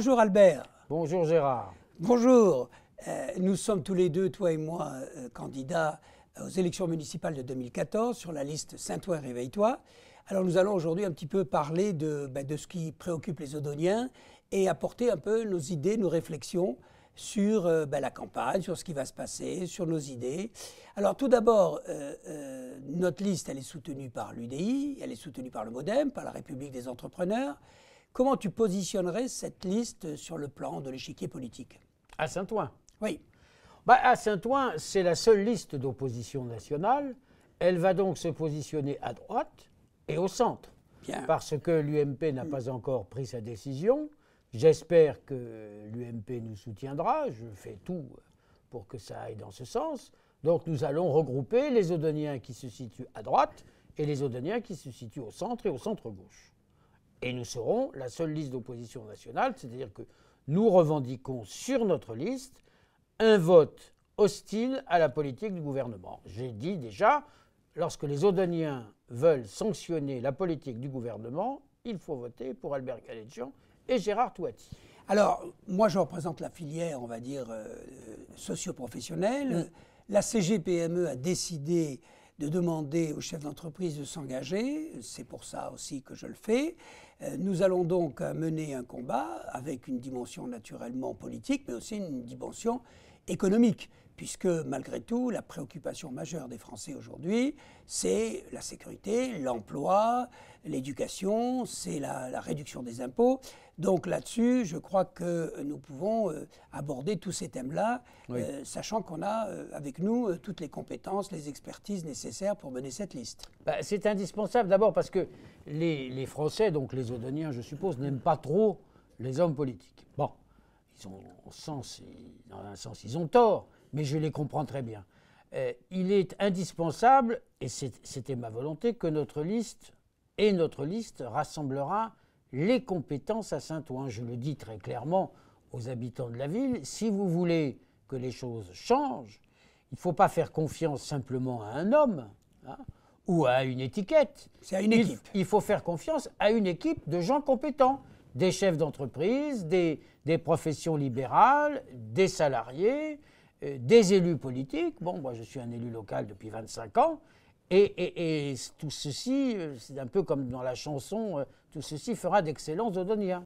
Bonjour Albert. Bonjour Gérard. Bonjour. Nous sommes tous les deux, toi et moi, candidats aux élections municipales de 2014 sur la liste Saint-Ouen Réveille-toi. Alors nous allons aujourd'hui un petit peu parler de ce qui préoccupe les Odoniens et apporter un peu nos idées, nos réflexions sur la campagne, sur ce qui va se passer, sur nos idées. Alors tout d'abord, notre liste, elle est soutenue par l'UDI, elle est soutenue par le MoDem, par la République des entrepreneurs. Comment tu positionnerais cette liste sur le plan de l'échiquier politique? À Saint-Ouen? Oui. À Saint-Ouen, c'est la seule liste d'opposition nationale. Elle va donc se positionner à droite et au centre. Bien. Parce que l'UMP n'a pas encore pris sa décision. J'espère que l'UMP nous soutiendra. Je fais tout pour que ça aille dans ce sens. Donc nous allons regrouper les Odoniens qui se situent à droite et les Odoniens qui se situent au centre et au centre-gauche. Et nous serons la seule liste d'opposition nationale, c'est-à-dire que nous revendiquons sur notre liste un vote hostile à la politique du gouvernement. J'ai dit déjà, lorsque les Odoniens veulent sanctionner la politique du gouvernement, il faut voter pour Albert Galletjian et Gérard Touati. Alors, moi je représente la filière, on va dire, socio-professionnelle. La CGPME a décidé de demander aux chefs d'entreprise de s'engager. C'est pour ça aussi que je le fais. Nous allons donc mener un combat avec une dimension naturellement politique, mais aussi une dimension économique, puisque malgré tout, la préoccupation majeure des Français aujourd'hui, c'est la sécurité, l'emploi, l'éducation, c'est la réduction des impôts. Donc là-dessus, je crois que nous pouvons aborder tous ces thèmes-là, oui. Sachant qu'on a avec nous toutes les compétences, les expertises nécessaires pour mener cette liste. C'est indispensable d'abord parce que les Français, donc les Odoniens, je suppose, n'aiment pas trop les hommes politiques. Bon, dans un sens, ils ont tort, mais je les comprends très bien. Il est indispensable, et c'était ma volonté, que notre liste rassemblera les compétences à Saint-Ouen. Je le dis très clairement aux habitants de la ville, si vous voulez que les choses changent, il ne faut pas faire confiance simplement à un homme ou à une étiquette. C'est à une équipe. Il faut faire confiance à une équipe de gens compétents, des chefs d'entreprise, des professions libérales, des salariés, des élus politiques. Bon, moi je suis un élu local depuis 25 ans. Et tout ceci, c'est un peu comme dans la chanson, tout ceci fera d'excellents Odoniens.